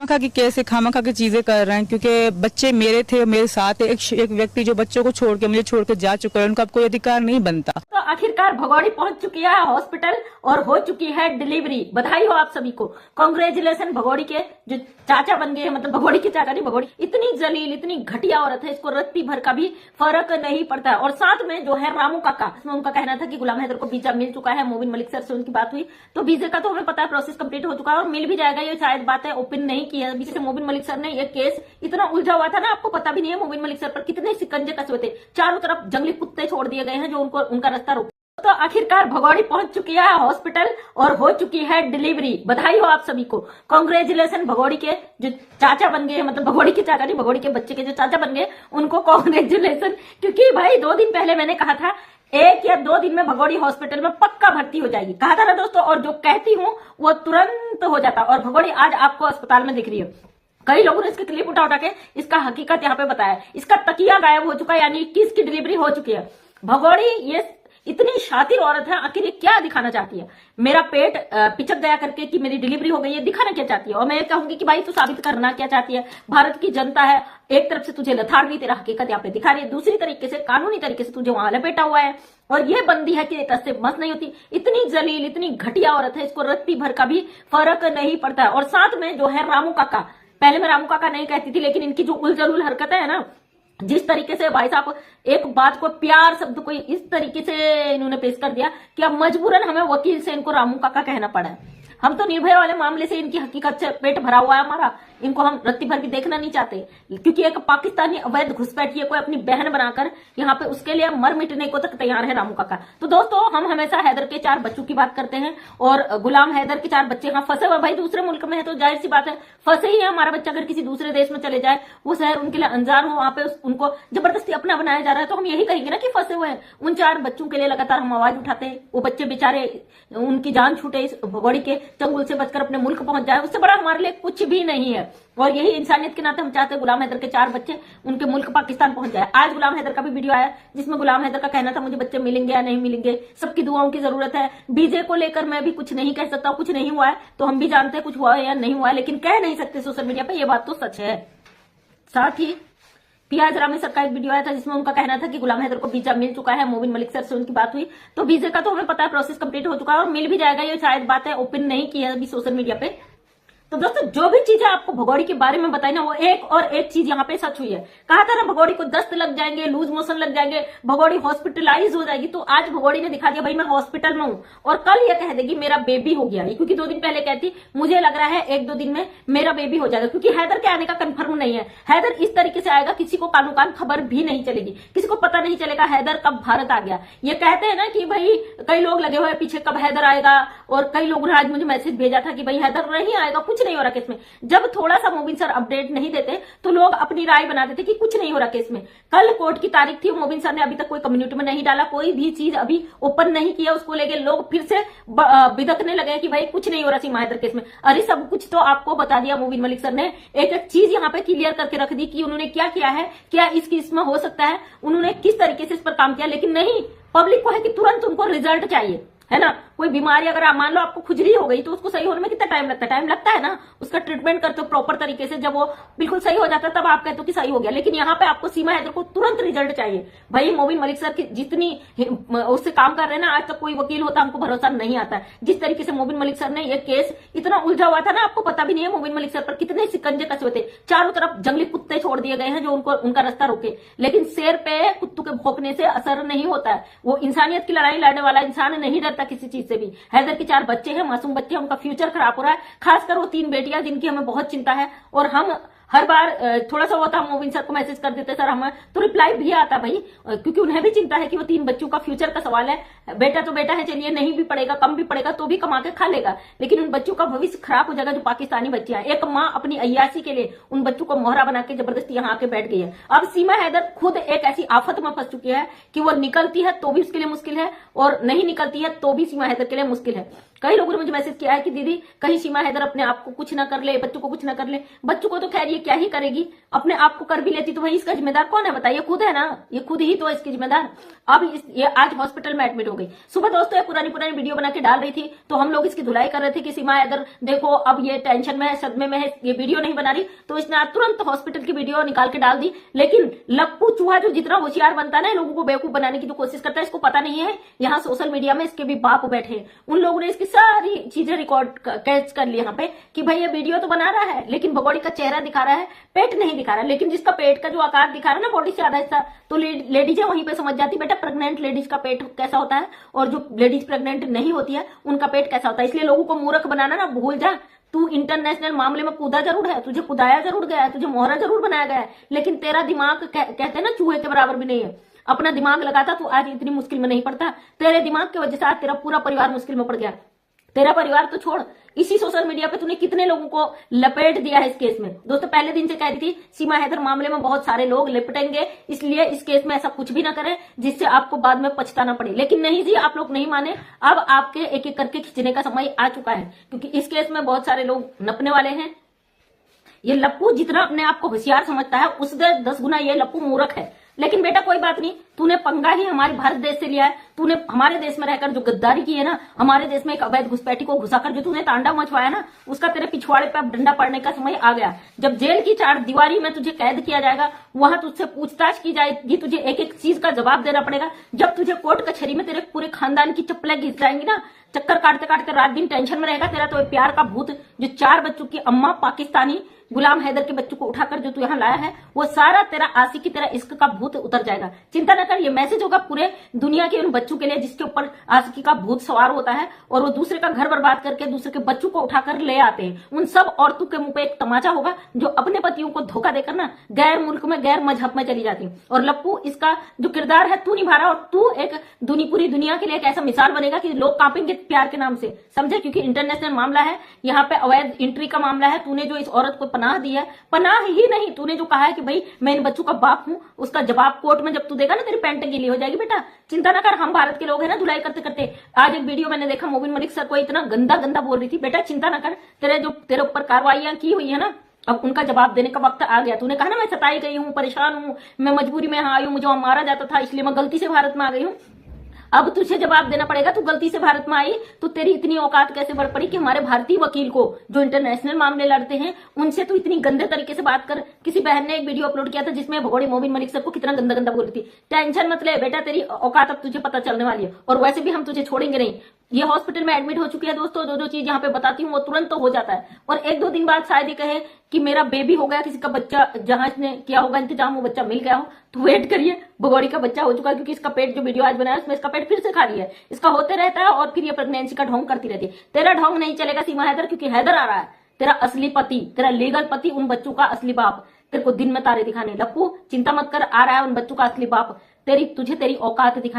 खामखा की कैसे खामखा की चीजें कर रहे हैं, क्योंकि बच्चे मेरे थे, मेरे साथ एक व्यक्ति जो बच्चों को छोड़ के मुझे छोड़ के जा चुका है, उनका अब कोई अधिकार नहीं बनता। तो आखिरकार भगोड़ी पहुंच चुकी है हॉस्पिटल और हो चुकी है डिलीवरी। बधाई हो आप सभी को, कांग्रेचुलेशन। भगोड़ी के जो चाचा बन गए, मतलब भगोड़ी के चाचा नहीं, भगोड़ी इतनी जलील इतनी घटिया औरत है, इसको रत्ती भर का भी फर्क नहीं पड़ता है। और साथ में जो है रामू काका, इसमें उनका कहना था कि गुलाम हैदर को वीजा मिल चुका है। मोबिन मलिक सर से उनकी बात हुई तो वीजे का तो हमें पता है प्रोसेस कंप्लीट हो चुका है और मिल भी जाएगा, ये शायद बात है, ओपन नहीं की है अभी से। मोबिन मलिक सर ने ये केस इतना उलझा हुआ था ना, आपको पता भी नहीं है मोबिन मलिक सर पर कितने शिकंजे कसे हुए थे। चारों तरफ जंगली कुत्ते छोड़ दिए गए हैं जो उनका रास्ता रोक। तो आखिरकार भगोड़ी पहुंच चुकी है हॉस्पिटल और हो चुकी है डिलीवरी। बधाई हो आप सभी को, कांग्रेचुलेशन। भगोड़ी के जो चाचा बन गए, मतलब भगोड़ी के चाचा नहीं, भगोड़ी के बच्चे के जो चाचा बन गए उनको कांग्रेचुलेशन। क्योंकि भाई 2 दिन पहले मैंने कहा था 1 या 2 दिन में भगोड़ी हॉस्पिटल में पक्का भर्ती हो जाएगी, कहा था ना दोस्तों, और जो कहती हूँ वो तुरंत हो जाता। और भगोड़ी आज आपको अस्पताल में दिख रही है। कई लोगों ने इसकी क्लिप उठा के इसका हकीकत यहाँ पे बताया। इसका तकिया गायब हो चुका है, यानी कि इसकी डिलीवरी हो चुकी है। भगोड़ी ये इतनी शातिर औरत है, आखिर ये क्या दिखाना चाहती है? मेरा पेट पिचक गया करके कि मेरी डिलीवरी हो गई है, दिखाना क्या चाहती है? और मैं कहूंगी कि भाई तू साबित करना क्या चाहती है? भारत की जनता है, एक तरफ से तुझे लथाड़ भी तेरा हकीकत यहाँ पे दिखा रही है, दूसरी तरीके से कानूनी तरीके से तुझे वहां लपेटा हुआ है। और ये बंदी है कि एक से मस्त नहीं होती, इतनी जलील इतनी घटिया औरत है, इसको रत्ती भर का भी फर्क नहीं पड़ता है। और साथ में जो है रामू काका, पहले मैं रामू काका नहीं कहती थी, लेकिन इनकी जो उलझुल हरकतें है ना, जिस तरीके से भाई साहब एक बात को प्यार शब्द को इस तरीके से इन्होंने पेश कर दिया कि अब मजबूरन हमें वकील से इनको रामू काका कहना पड़ा है। हम तो निर्भया वाले मामले से इनकी हकीकत से पेट भरा हुआ है हमारा, इनको हम रत्ती भर भी देखना नहीं चाहते, क्योंकि एक पाकिस्तानी अवैध घुसपैठिए को अपनी बहन बनाकर यहाँ पे उसके लिए मर मिटने को तक तैयार है रामू काका। तो दोस्तों हम हमेशा हैदर के 4 बच्चों की बात करते हैं और गुलाम हैदर के 4 बच्चे यहाँ फंसे हुए, भाई दूसरे मुल्क में है तो जाहिर सी बात है फंसे ही है। हमारा बच्चा अगर किसी दूसरे देश में चले जाए, वो शहर उनके लिए अनजान हो, वहां पे उनको जबरदस्ती अपना बनाया जा रहा है, तो हम यही कहेंगे ना कि फंसे हुए हैं। उन 4 बच्चों के लिए लगातार हम आवाज उठाते हैं, वो बच्चे बेचारे उनकी जान छूटे, इस भगोड़ी के चंगुल से बचकर अपने मुल्क पहुंच जाए, उससे बड़ा हमारे लिए कुछ भी नहीं है। और यही इंसानियत के नाते हम चाहते हैं गुलाम हैदर के 4 बच्चे उनके मुल्क पाकिस्तान पहुंच जाए। आज गुलाम हैदर का भी वीडियो आया जिसमें गुलाम हैदर का कहना था मुझे बच्चे मिलेंगे या नहीं मिलेंगे, सबकी दुआओं की जरूरत है। बीजे को लेकर मैं भी कुछ नहीं कह सकता, कुछ नहीं हुआ है तो हम भी जानते हैं कुछ हुआ है या नहीं हुआ है, लेकिन कह नहीं सकते सोशल मीडिया पे, ये बात तो सच है। साथ ही पियाज रामी सर का एक वीडियो आया था जिसमें उनका कहना था कि गुलाम हैदर को वीजा मिल चुका है। मोबिन मलिक सर से उनकी बात हुई तो वीजे का तो हमें पता है प्रोसेस कंप्लीट हो चुका है और मिल भी जाएगा, ये शायद बात है, ओपन नहीं की है अभी सोशल मीडिया पे। तो दोस्तों जो भी चीजें आपको भगोड़ी के बारे में बताई ना, वो एक और एक चीज यहाँ पे सच हुई है। कहा था ना भगोड़ी को दस्त लग जाएंगे, लूज मोशन लग जाएंगे, भगोड़ी हॉस्पिटलाइज हो जाएगी, तो आज भगोड़ी ने दिखा दिया भाई मैं हॉस्पिटल में हूँ। और कल ये कह देगी मेरा बेबी हो गया, क्योंकि 2 दिन पहले कहती मुझे लग रहा है 1-2 दिन में मेरा बेबी हो जाएगा, क्योंकि हैदर के आने का कंफर्म नहीं है। हैदर इस तरीके से आएगा किसी को कानू कान खबर भी नहीं चलेगी, किसी को पता नहीं चलेगा हैदर कब भारत आ गया। ये कहते हैं ना कि भाई कई लोग लगे हुए पीछे कब हैदर आएगा, और कई लोगों ने आज मुझे मैसेज भेजा था कि भाई हैदर नहीं आएगा, कुछ नहीं हो रहा केस में। जब थोड़ा सा मोबिन सर अपडेट नहीं देते तो लोग अपनी राय बना देते कि कुछ नहीं हो रहा केस में। कल कोर्ट की तारीख थी, मोबिन सर ने अभी तक कोई कम्युनिटी में नहीं डाला, कोई भी चीज अभी ओपन नहीं किया, उसको लेके लोग फिर से बिदकने लगे कि भाई कुछ नहीं हो रहा सीमा हैदर केस में। अरे सब कुछ तो आपको बता दिया मोबिन मलिक सर ने, एक एक चीज यहाँ पे क्लियर करके रख दी कि उन्होंने क्या किया है, क्या इस केस में हो सकता है, उन्होंने किस तरीके से इस पर काम किया। लेकिन नहीं, पब्लिक को है कि तुरंत उनको रिजल्ट चाहिए, है ना। कोई बीमारी अगर आप मान लो आपको खुजली हो गई तो उसको सही होने में कितना टाइम लगता है? टाइम लगता है ना, उसका ट्रीटमेंट करते हो प्रॉपर तरीके से, जब वो बिल्कुल सही हो जाता है तब आप कहते हो कि सही हो गया। लेकिन यहाँ पे आपको सीमा हैदर को तुरंत रिजल्ट चाहिए। भाई मोबिन मलिक सर की जितनी उससे काम कर रहे हैं ना, आज तक कोई वकील होता हमको भरोसा नहीं आता है। जिस तरीके से मोबिन मलिक सर ने ये केस इतना उलझा हुआ था ना, आपको पता भी नहीं है मोबिन मलिक सर पर कितने शिकंजे कसे हुए थे। चारों तरफ जंगली कुत्ते छोड़ दिए गए हैं जो उनका रास्ता रोके, लेकिन शेर पे कुत्तों के भौंकने से असर नहीं होता है। वो इंसानियत की लड़ाई लड़ने वाला इंसान नहीं डरता किसी चीज से भी। हैदर के 4 बच्चे हैं, मासूम बच्चे हैं, उनका फ्यूचर खराब हो रहा है, खासकर वो 3 बेटियां जिनकी हमें बहुत चिंता है। और हम हर बार थोड़ा सा होता हम मोबिन सर को मैसेज कर देते सर हमें, तो रिप्लाई भी आता भाई, क्योंकि उन्हें भी चिंता है कि वो 3 बच्चों का फ्यूचर का सवाल है। बेटा तो बेटा है, चलिए नहीं भी पड़ेगा कम भी पड़ेगा तो भी कमा के खा लेगा, लेकिन उन बच्चों का भविष्य खराब हो जाएगा जो पाकिस्तानी बच्चियां हैं। एक माँ अपनी अय्यासी के लिए उन बच्चों को मोहरा बना के जबरदस्ती यहाँ आके बैठ गई है। अब सीमा हैदर खुद एक ऐसी आफत में फंस चुकी है कि वो निकलती है तो भी उसके लिए मुश्किल है, और नहीं निकलती है तो भी सीमा हैदर के लिए मुश्किल है। कई लोगों ने मुझे मैसेज किया है कि दीदी कहीं सीमा हैदर अपने आप को कुछ ना कर ले, बच्चों को कुछ ना कर ले। बच्चों को तो खैर ये क्या ही करेगी, अपने आप को कर भी लेती तो भाई इसका जिम्मेदार कौन है बताइए, खुद है ना, ये खुद ही तो है इसकी जिम्मेदार। अब ये आज हॉस्पिटल में एडमिट हो गई। सुबह दोस्तों ये पुरानी वीडियो बना के डाल रही थी, तो हम लोग इसकी धुलाई कर रहे थे कि सीमा हैदर देखो अब ये टेंशन में है, सदमे में है, ये वीडियो नहीं बना रही, तो इसने तुरंत हॉस्पिटल की वीडियो निकाल के डाल दी। लेकिन लप्पू चूहा जो जितना होशियार बनता है ना, लोगों को बेवकूफ बनाने की जो कोशिश करता है, इसको पता नहीं है यहाँ सोशल मीडिया में इसके भी बाप बैठे, उन लोगों ने इसकी सारी चीजें रिकॉर्ड कैच कर ली यहाँ पे कि भाई ये वीडियो तो बना रहा है लेकिन भगोड़ी का चेहरा दिखा रहा है, पेट नहीं दिखा रहा। लेकिन जिसका पेट का जो आकार दिखा रहा है ना बॉडी से आधा हिस्सा, तो लेडीज वहीं पे समझ जाती बेटा प्रेग्नेंट लेडीज का पेट कैसा होता है और जो लेडीज प्रेग्नेंट नहीं होती है उनका पेट कैसा होता है। इसलिए लोगों को मूर्ख बनाना ना भूल जा। तू इंटरनेशनल मामले में कूदा जरूर है, तुझे कुदाया जरूर गया है, तुझे मोहरा जरूर बनाया गया है, लेकिन तेरा दिमाग कहते हैं ना चूहे के बराबर भी नहीं है। अपना दिमाग लगाता तो आज इतनी मुश्किल में नहीं पड़ता। तेरे दिमाग की वजह से आज तेरा पूरा परिवार मुश्किल में पड़ गया। तेरा परिवार तो छोड़, इसी सोशल मीडिया पे तूने कितने लोगों को लपेट दिया है इस केस में। दोस्तों पहले दिन से कह रही थी सीमा हैदर मामले में बहुत सारे लोग लिपटेंगे, इसलिए इस केस में ऐसा कुछ भी ना करें जिससे आपको बाद में पछताना पड़े। लेकिन नहीं जी, आप लोग नहीं माने। अब आपके एक एक करके खींचने का समय आ चुका है, क्योंकि इस केस में बहुत सारे लोग नपने वाले हैं। ये लप्पू जितना अपने आप को होशियार समझता है उससे 10 गुना ये लप्पू मूर्ख है। लेकिन बेटा कोई बात नहीं, तूने पंगा ही हमारे भारत देश से लिया है। तूने हमारे देश में रहकर जो गद्दारी की है ना, हमारे देश में एक अवैध घुसपैठी को घुसाकर जो तूने तांडव मचवाया ना, उसका तेरे पिछवाड़े पे अब डंडा पड़ने का समय आ गया। जब जेल की 4 दीवारी में तुझे कैद किया जाएगा, वहां तुझसे पूछताछ की जाएगी, तुझे एक एक चीज का जवाब देना पड़ेगा। जब तुझे कोर्ट कचहरी में तेरे पूरे खानदान की चप्पलें घिस जाएंगी ना, चक्कर काटते काटते रात दिन टेंशन में रहेगा। तेरा तो प्यार का भूत जो 4 बच्चों की अम्मा पाकिस्तानी गुलाम हैदर के बच्चों को उठाकर जो तू यहाँ लाया है, वो सारा तेरा आशिकी तेरा इश्क का भूत उतर जाएगा। चिंता न कर, ये मैसेज होगा पूरे दुनिया के उन बच्चों के लिए जिसके ऊपर आशिकी का भूत सवार होता है और वो दूसरे का घर बर्बाद करके दूसरे के बच्चों को उठाकर ले आते हैं। उन सब औरतों के मुंह पे एक तमाचा होगा जो अपने पतियों को धोखा देकर ना गैर मुल्क में गैर मजहब में चली जाती। और लप्पू इसका जो किरदार है तू निभा रहा, और तू एक पूरी दुनिया के लिए एक ऐसा मिसाल बनेगा कि लोग कांपेंगे प्यार के नाम से, समझे? क्योंकि इंटरनेशनल मामला है, यहाँ पे अवैध एंट्री का मामला है। तूने जो इस औरत को पनाह दी है, पनाह ही नहीं, तूने जो कहा है कि भाई मैं इन बच्चों का बाप हूं, उसका जवाब कोर्ट में जब तू देगा ना तेरी पैंट गीली हो जाएगी। बेटा चिंता ना कर, हम भारत के लोग हैं ना धुलाई करते करते। आज एक वीडियो मैंने देखा, मोबिन मलिक सर को इतना गंदा गंदा बोल रही थी। बेटा चिंता ना कर, तेरे ऊपर कार्रवाइयां की हुई है ना, अब उनका जवाब देने का वक्त आ गया। तूने कहा ना मैं सताई गई हूँ, परेशान हूँ, मैं मजबूरी में यहाँ आई हूँ, मुझे वहां मारा जाता था इसलिए मैं गलती से भारत में आ गई हूँ। अब तुझे जवाब देना पड़ेगा। तू गलती से भारत में आई तो तेरी इतनी औकात कैसे बढ़ पड़ी कि हमारे भारतीय वकील को जो इंटरनेशनल मामले लड़ते हैं उनसे तू इतनी गंदे तरीके से बात कर। किसी बहन ने एक वीडियो अपलोड किया था जिसमें भगोड़े मोबिन मलिक सर को कितना गंदा गंदा बोल रही थी। टेंशन मत ले बेटा, तेरी औकात अब तुझे पता चलने वाली है, और वैसे भी हम तुझे छोड़ेंगे नहीं। ये हॉस्पिटल में एडमिट हो चुकी है दोस्तों। जो चीज यहाँ पे बताती हूँ वो तुरंत तो हो जाता है, और 1-2 दिन बाद शायद ये कहे कि मेरा बेबी हो गया, किसी का बच्चा जहां इसने किया होगा इंतजाम वो बच्चा मिल गया हो, तो वेट करिए, भगोड़ी का बच्चा हो चुका है। क्योंकि इसका पेट जो वीडियो आज बनाया उसमें इसका पेट फिर से खाली है। इसका होते रहता है और फिर ये प्रेगनेंसी का ढोंग करती रहती है। तेरा ढोंग नहीं चलेगा सीमा हैदर, क्योंकि हैदर आ रहा है, तेरा असली पति, तेरा लीगल पति, उन बच्चों का असली बाप तेरे को दिन में तारे दिखाने। लप्पू चिंता मत कर, आ रहा है उन बच्चों का असली बाप, तुझे तेरी औकात दिखा